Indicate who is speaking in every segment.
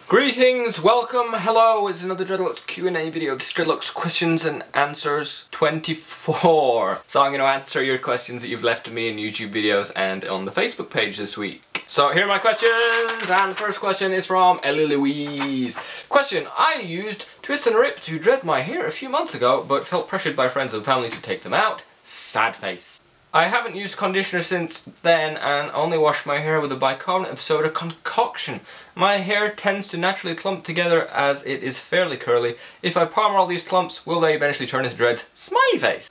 Speaker 1: Greetings, welcome, hello, it's another Dreadlocks Q&A video. This is Dreadlocks Questions and Answers 24. So I'm going to answer your questions that you've left to me in YouTube videos and on the Facebook page this week. So here are my questions, and the first question is from Ellie Louise. Question: I used Twist and Rip to dread my hair a few months ago, but felt pressured by friends and family to take them out. Sad face. I haven't used conditioner since then and only wash my hair with a bicarbonate of soda concoction. My hair tends to naturally clump together as it is fairly curly. If I palm all these clumps, will they eventually turn into dreads? Smiley face.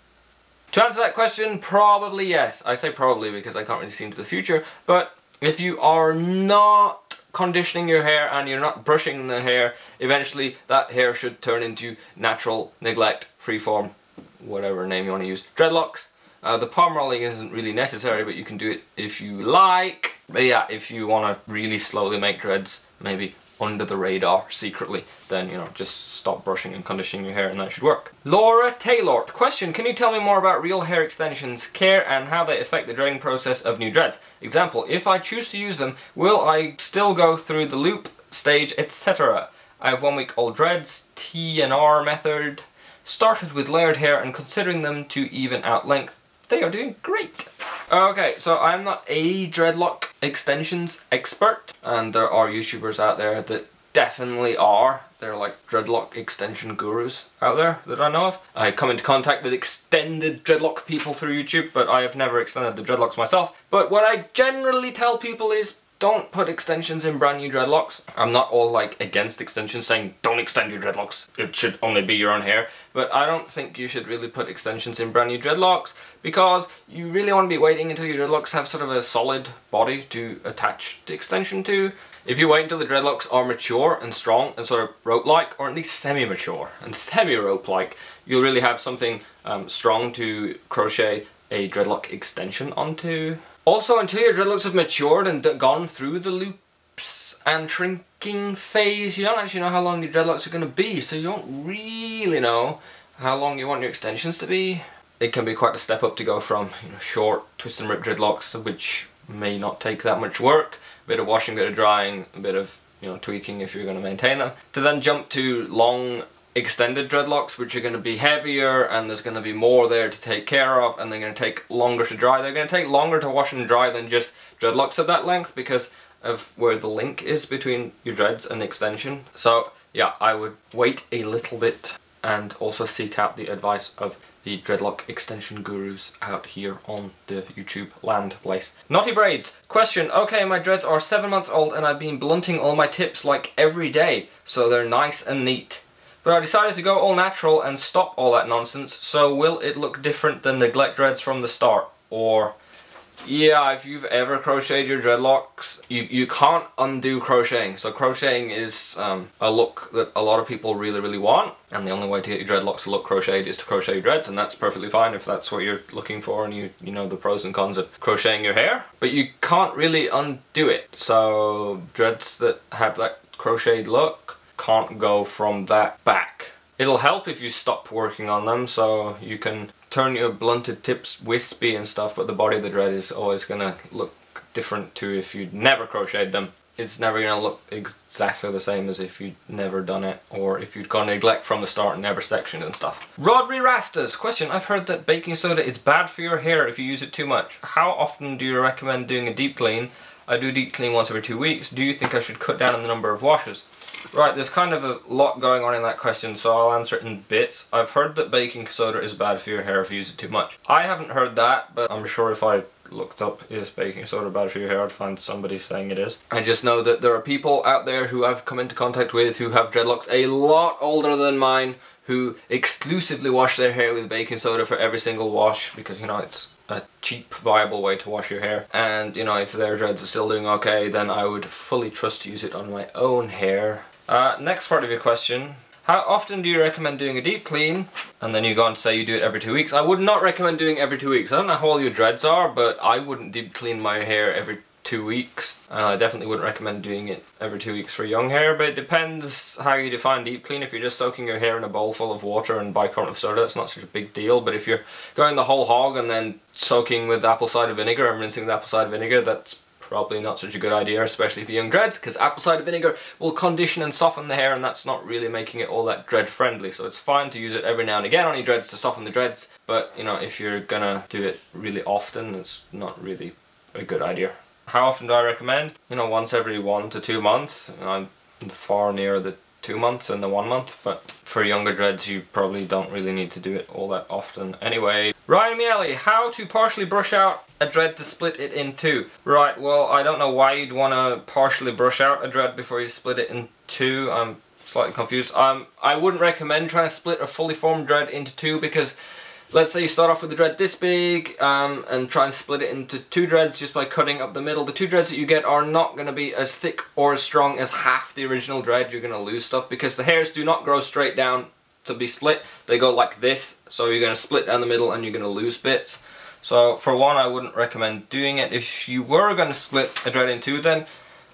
Speaker 1: To answer that question, probably yes. I say probably because I can't really see into the future, but if you are not conditioning your hair and you're not brushing the hair, eventually that hair should turn into natural, neglect, freeform, whatever name you want to use, dreadlocks. The palm rolling isn't really necessary, but you can do it if you like. But yeah, if you want to really slowly make dreads, maybe under the radar, secretly, then, you know, just stop brushing and conditioning your hair and that should work. Laurataylort. Question: can you tell me more about real hair extensions, care, and how they affect the dreading process of new dreads? Example: if I choose to use them, will I still go through the loop, stage, etc.? I have 1 week old dreads, T&R method. Started with layered hair and considering them to even out length. They are doing great. Okay, so I'm not a dreadlock extensions expert, and there are YouTubers out there that definitely are. They're like dreadlock extension gurus out there that I know of. I come into contact with extended dreadlock people through YouTube, but I have never extended the dreadlocks myself. But what I generally tell people is, don't put extensions in brand new dreadlocks. I'm not all like against extensions saying don't extend your dreadlocks, it should only be your own hair, but I don't think you should really put extensions in brand new dreadlocks because you really want to be waiting until your dreadlocks have sort of a solid body to attach the extension to. If you wait until the dreadlocks are mature and strong and sort of rope-like, or at least semi-mature and semi-rope-like, you'll really have something strong to crochet a dreadlock extension onto. Also, until your dreadlocks have matured and gone through the loops and shrinking phase, you don't actually know how long your dreadlocks are going to be, so you don't really know how long you want your extensions to be. It can be quite a step up to go from, you know, short twist and rip dreadlocks, which may not take that much work, a bit of washing, a bit of drying, a bit of, you know, tweaking if you're going to maintain them, to then jump to long extended dreadlocks, which are going to be heavier and there's going to be more there to take care of, and they're going to take longer to dry. They're going to take longer to wash and dry than just dreadlocks of that length because of where the link is between your dreads and the extension. So yeah, I would wait a little bit and also seek out the advice of the dreadlock extension gurus out here on the YouTube land place. Naughty Braids. Question: okay, my dreads are 7 months old and I've been blunting all my tips like every day, so they're nice and neat. But I decided to go all natural and stop all that nonsense, so will it look different than neglect dreads from the start? Or, yeah, if you've ever crocheted your dreadlocks, you can't undo crocheting. So crocheting is a look that a lot of people really want, and the only way to get your dreadlocks to look crocheted is to crochet your dreads, and that's perfectly fine if that's what you're looking for and you know the pros and cons of crocheting your hair. But you can't really undo it. So dreads that have that crocheted look can't go from that back. It'll help if you stop working on them, so you can turn your blunted tips wispy and stuff, but the body of the dread is always gonna look different to if you'd never crocheted them. It's never gonna look exactly the same as if you'd never done it, or if you'd gone neglect from the start and never sectioned and stuff. Rodri Rastas. Question: I've heard that baking soda is bad for your hair if you use it too much. How often do you recommend doing a deep clean? I do deep clean once every 2 weeks. Do you think I should cut down on the number of washes? Right, there's kind of a lot going on in that question, so I'll answer it in bits. I've heard that baking soda is bad for your hair if you use it too much. I haven't heard that, but I'm sure if I looked up is baking soda bad for your hair, I'd find somebody saying it is. I just know that there are people out there who I've come into contact with who have dreadlocks a lot older than mine, who exclusively wash their hair with baking soda for every single wash because, you know, it's a cheap, viable way to wash your hair. And, you know, if their dreads are still doing okay, then I would fully trust to use it on my own hair. Next part of your question: how often do you recommend doing a deep clean? And then you go on to say you do it every 2 weeks. I would not recommend doing every 2 weeks. I don't know how old your dreads are, but I wouldn't deep clean my hair every 2 weeks. And I definitely wouldn't recommend doing it every 2 weeks for young hair, but it depends how you define deep clean. If you're just soaking your hair in a bowl full of water and bicarbonate of soda, it's not such a big deal. But if you're going the whole hog and then soaking with apple cider vinegar and rinsing with apple cider vinegar, that's probably not such a good idea, especially for young dreads, because apple cider vinegar will condition and soften the hair, and that's not really making it all that dread friendly. So it's fine to use it every now and again on your dreads to soften the dreads, but you know, if you're gonna do it really often, it's not really a good idea. How often do I recommend? You know, once every 1 to 2 months. I'm far nearer the 2 months than the 1 month, but for younger dreads you probably don't really need to do it all that often anyway. Ryan Miele, how to partially brush out a dread to split it in two. Right, well, I don't know why you'd want to partially brush out a dread before you split it in two. I'm slightly confused. I wouldn't recommend trying to split a fully formed dread into two, because let's say you start off with a dread this big and try and split it into 2 dreads just by cutting up the middle. The 2 dreads that you get are not going to be as thick or as strong as half the original dread. You're going to lose stuff because the hairs do not grow straight down to be split. They go like this, so you're going to split down the middle and you're going to lose bits. So for one, I wouldn't recommend doing it. If you were going to split a dread in 2, then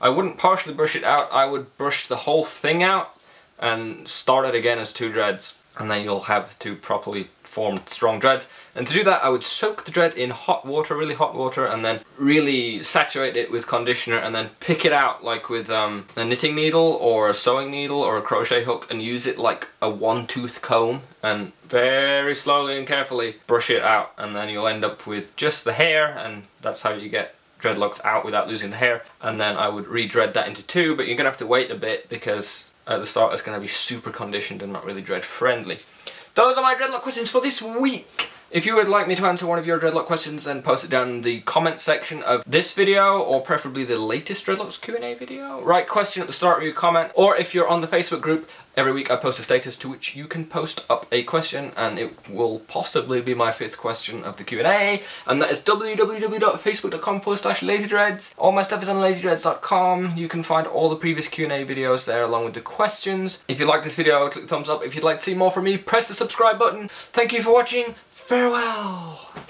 Speaker 1: I wouldn't partially brush it out. I would brush the whole thing out and start it again as 2 dreads, and then you'll have 2 properly formed strong dreads. And to do that, I would soak the dread in hot water, really hot water, and then really saturate it with conditioner, and then pick it out like with a knitting needle or a sewing needle or a crochet hook, and use it like a 1-tooth comb, and very slowly and carefully brush it out, and then you'll end up with just the hair, and that's how you get dreadlocks out without losing the hair. And then I would re-dread that into 2, but you're gonna have to wait a bit because at the start it's going to be super conditioned and not really dread friendly. Those are my dreadlock questions for this week. If you would like me to answer one of your dreadlock questions, then post it down in the comment section of this video, or preferably the latest Dreadlocks Q&A video. Write question at the start of your comment, or if you're on the Facebook group, every week I post a status to which you can post up a question, and it will possibly be my 5th question of the Q&A, and that is www.facebook.com/lazydreads. All my stuff is on lazydreads.com. You can find all the previous Q&A videos there along with the questions. If you like this video, click the thumbs up. If you'd like to see more from me, press the subscribe button. Thank you for watching. Farewell!